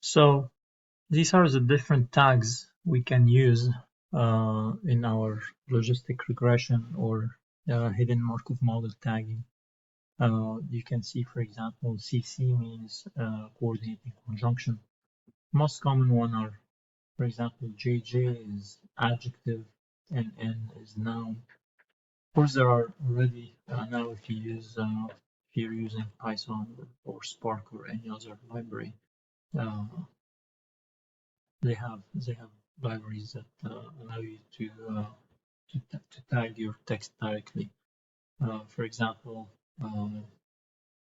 So these are the different tags we can use in our logistic regression or hidden Markov model tagging. You can see, for example, CC means coordinating conjunction. Most common one are, for example, JJ is adjective and N is noun. Of course, there are already now if you're using Python or Spark or any other library, uh, they have libraries that allow you to tag your text directly. For example,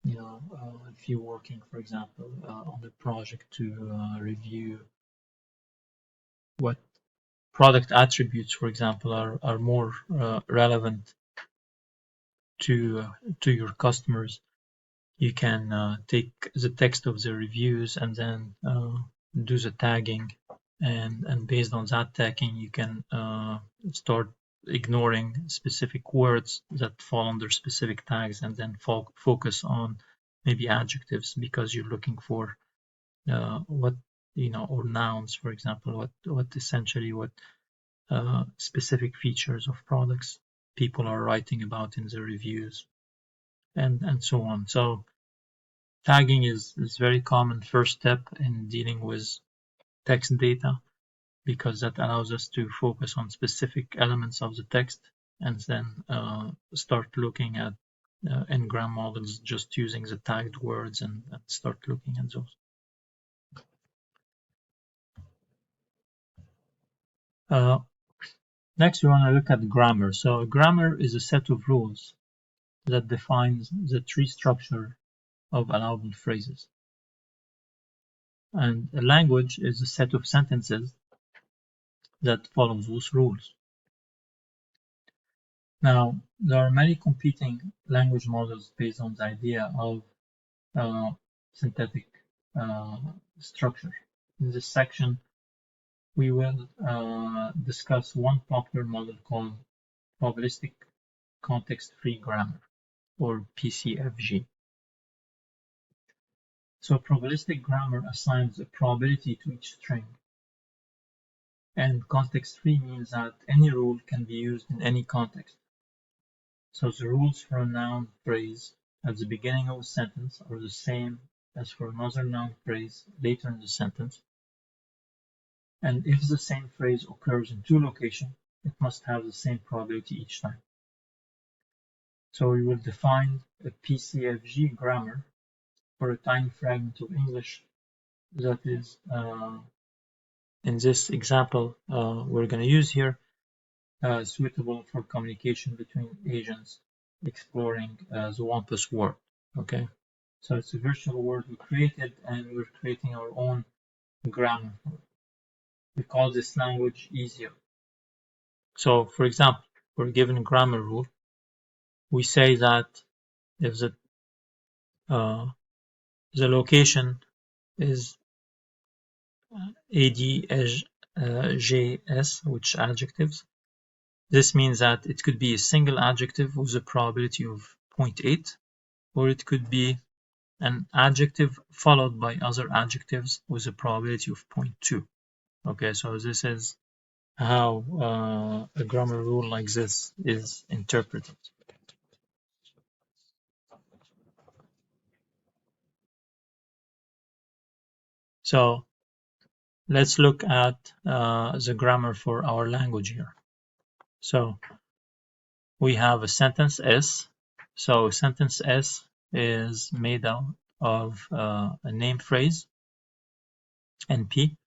if you're working, for example, on a project to review what product attributes, for example, are more relevant to your customers, you can take the text of the reviews and then do the tagging, and based on that tagging, you can start ignoring specific words that fall under specific tags, and then focus on maybe adjectives because you're looking for what or nouns, for example, what essentially what specific features of products people are writing about in the reviews, and so on. So tagging is very common first step in dealing with text data, because that allows us to focus on specific elements of the text and then start looking at n-gram models just using the tagged words and start looking at those. Next, we want to look at grammar. So grammar is a set of rules that defines the tree structure of allowable phrases. And a language is a set of sentences that follow those rules. Now, there are many competing language models based on the idea of synthetic structure. In this section, we will discuss one popular model called probabilistic context-free grammar, or PCFG. So probabilistic grammar assigns a probability to each string. And context-free means that any rule can be used in any context. So the rules for a noun phrase at the beginning of a sentence are the same as for another noun phrase later in the sentence. And if the same phrase occurs in two locations, it must have the same probability each time. So we will define a PCFG grammar for a tiny fragment of English that is, in this example we're going to use here, suitable for communication between agents exploring the one-plus word. Okay, so it's a virtual word we created, and we're creating our own grammar. We call this language easier. So, for example, for a given grammar rule, we say that if the location is ADJS, which adjectives, this means that it could be a single adjective with a probability of 0.8, or it could be an adjective followed by other adjectives with a probability of 0.2. Okay, so this is how a grammar rule like this is interpreted. So let's look at the grammar for our language here. So we have a sentence S. So sentence S is made out of a name phrase, NP,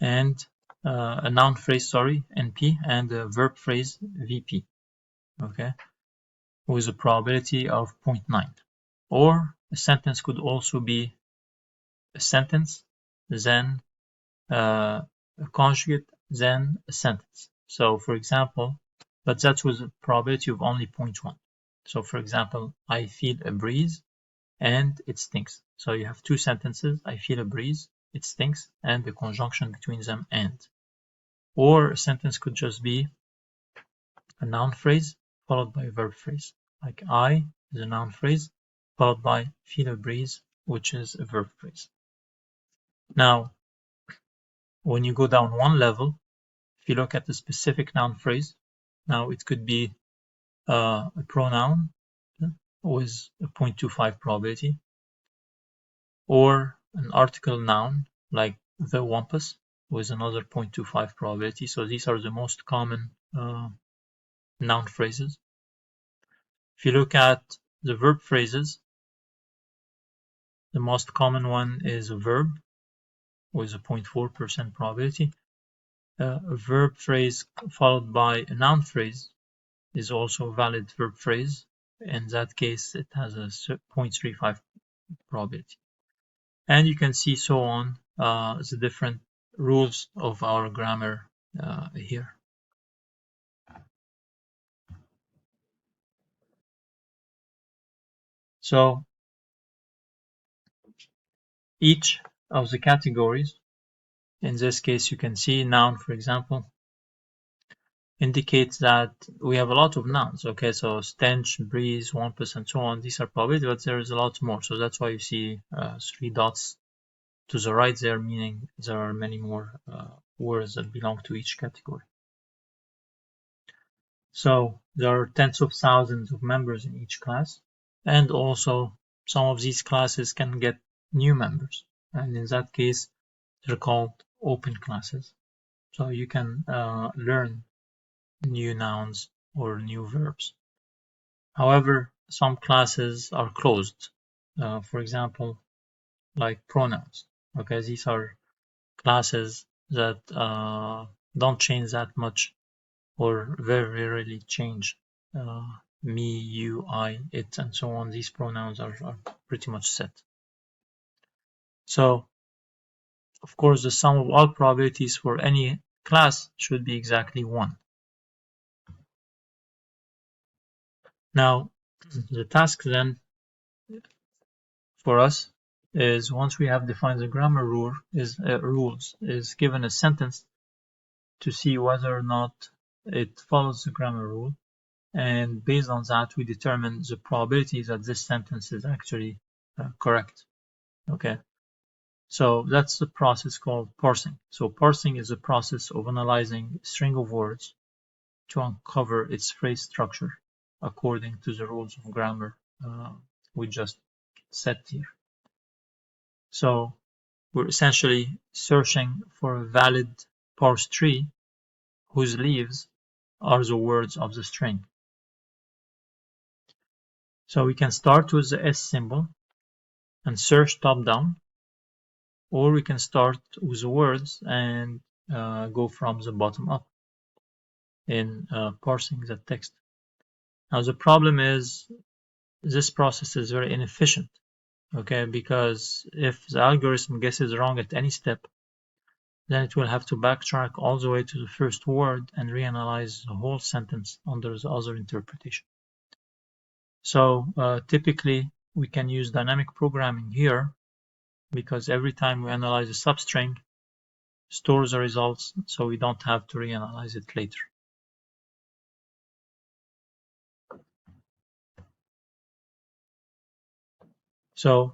and a noun phrase, sorry, NP, and a verb phrase, VP, okay, with a probability of 0.9. Or a sentence could also be a sentence, then a conjugate, then a sentence. So for example, but that's with a probability of only 0.1. So for example, I feel a breeze and it stinks. So you have two sentences, I feel a breeze, it stinks, and the conjunction between them and. Or a sentence could just be a noun phrase followed by a verb phrase. Like I is a noun phrase followed by feel a breeze, which is a verb phrase. Now, when you go down one level, if you look at the specific noun phrase, now it could be a pronoun with a 0.25 probability, or an article noun like the wampus with another 0.25 probability. So these are the most common noun phrases. If you look at the verb phrases, the most common one is a verb with a 0.4% probability. A verb phrase followed by a noun phrase is also a valid verb phrase. In that case, it has a 0.35 probability. And you can see so on the different rules of our grammar here. So each of the categories, in this case you can see noun, for example, indicates that we have a lot of nouns. Okay, so stench, breeze, wampus, and so on. These are probability, but there is a lot more. So that's why you see 3 dots to the right there, meaning there are many more words that belong to each category. So there are tens of thousands of members in each class, and also some of these classes can get new members, and in that case they're called open classes. So you can learn new nouns or new verbs. However, some classes are closed. For example, like pronouns. Okay, these are classes that don't change that much, or very rarely change. Me, you, I, it, and so on. These pronouns are pretty much set. So, of course, the sum of all probabilities for any class should be exactly 1. Now, the task then for us is, once we have defined the grammar rules, is given a sentence to see whether or not it follows the grammar rule, and based on that we determine the probability that this sentence is actually correct. Okay, so that's the process called parsing. So parsing is a process of analyzing a string of words to uncover its phrase structure according to the rules of grammar we just set here. So we're essentially searching for a valid parse tree whose leaves are the words of the string. So we can start with the S symbol and search top down, or we can start with the words and go from the bottom up in parsing the text. Now the problem is this process is very inefficient, okay, because if the algorithm guesses wrong at any step, then it will have to backtrack all the way to the first word and reanalyze the whole sentence under the other interpretation. So typically we can use dynamic programming here, because every time we analyze a substring, stores the results, so we don't have to reanalyze it later. So,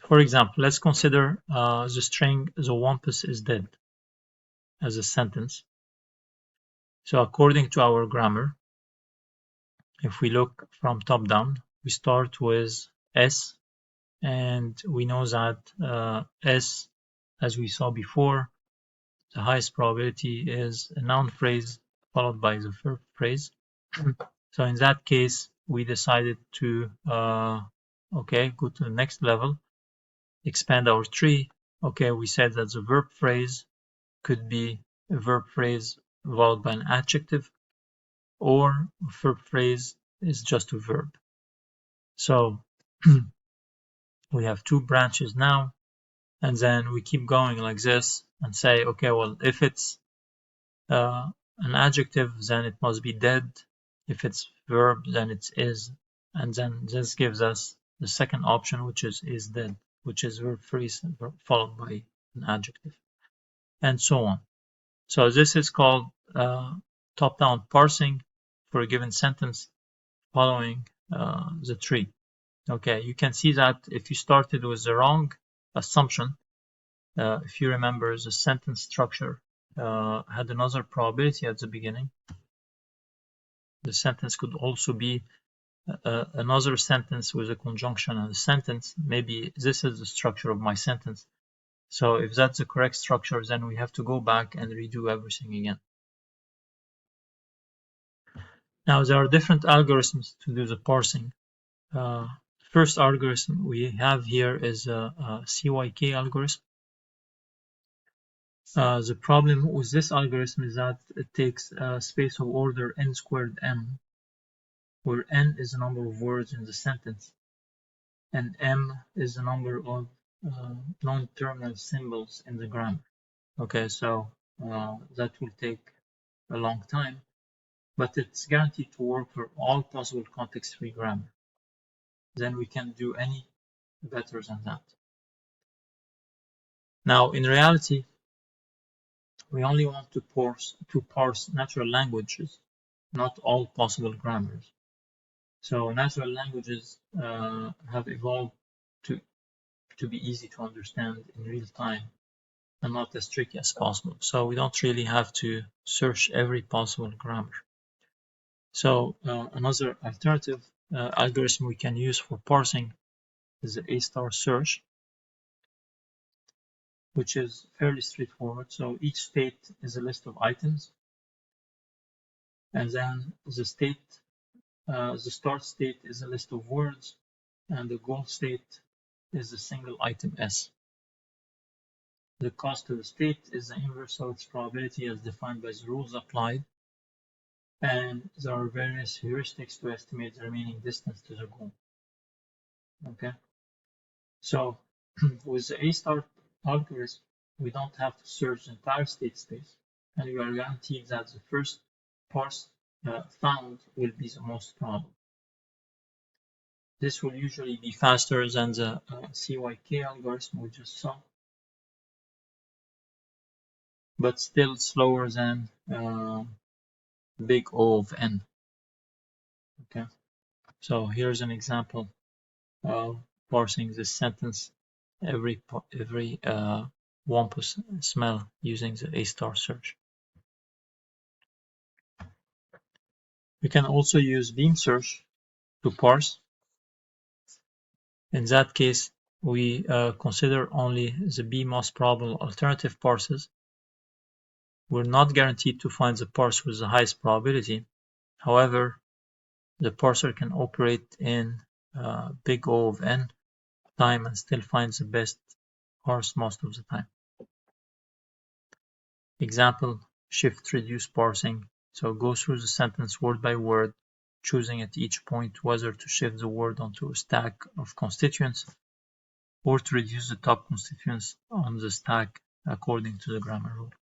for example, let's consider the string "the wampus is dead" as a sentence. So according to our grammar, if we look from top down, we start with S, and we know that S, as we saw before, the highest probability is a noun phrase followed by the verb phrase. So in that case, we decided to go to the next level, expand our tree. Okay, we said that the verb phrase could be a verb phrase followed by an adjective, or a verb phrase is just a verb. So we have 2 branches now, and then we keep going like this and say, okay, well, if it's an adjective, then it must be dead. If it's verb, then it's is. And then this gives us the second option, which is dead, which is verb phrase followed by an adjective, and so on. So this is called top-down parsing for a given sentence following the tree. Okay, you can see that if you started with the wrong assumption, if you remember, the sentence structure had another probability at the beginning. The sentence could also be another sentence with a conjunction and a sentence. Maybe this is the structure of my sentence. So if that's the correct structure, then we have to go back and redo everything again. Now there are different algorithms to do the parsing. First algorithm we have here is a CYK algorithm. The problem with this algorithm is that it takes a space of order n squared m, where n is the number of words in the sentence, and m is the number of non-terminal symbols in the grammar. Okay, so that will take a long time, but it's guaranteed to work for all possible context-free grammar. Then we can't do any better than that. Now, in reality, we only want to parse natural languages, not all possible grammars. So natural languages have evolved to be easy to understand in real time and not as tricky as possible. So we don't really have to search every possible grammar. So another alternative algorithm we can use for parsing is the A* search, which is fairly straightforward. So each state is a list of items, and then the start state is a list of words, and the goal state is a single item S. The cost to the state is the inverse of its probability as defined by the rules applied, and there are various heuristics to estimate the remaining distance to the goal. Okay, so with the A* algorithm, we don't have to search the entire state space, and we are guaranteed that the first parse found will be the most probable. This will usually be faster than the CYK algorithm we just saw, but still slower than big O of n. Okay, so here's an example of parsing this sentence every wampus smell using the A* search. We can also use beam search to parse. In that case, we consider only the B most probable alternative parses. We're not guaranteed to find the parse with the highest probability. However, the parser can operate in big O of n time and still find the best parse most of the time. Example, shift-reduce parsing. So go through the sentence word by word, choosing at each point whether to shift the word onto a stack of constituents or to reduce the top constituents on the stack according to the grammar rule.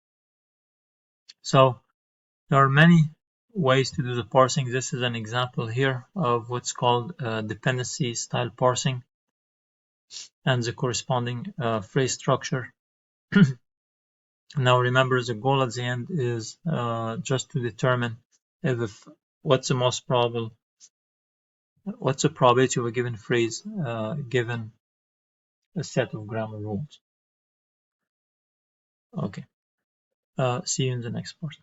So there are many ways to do the parsing. This is an example here of what's called dependency style parsing and the corresponding phrase structure. Now remember, the goal at the end is just to determine what's the probability of a given phrase given a set of grammar rules. Okay, see you in the next part.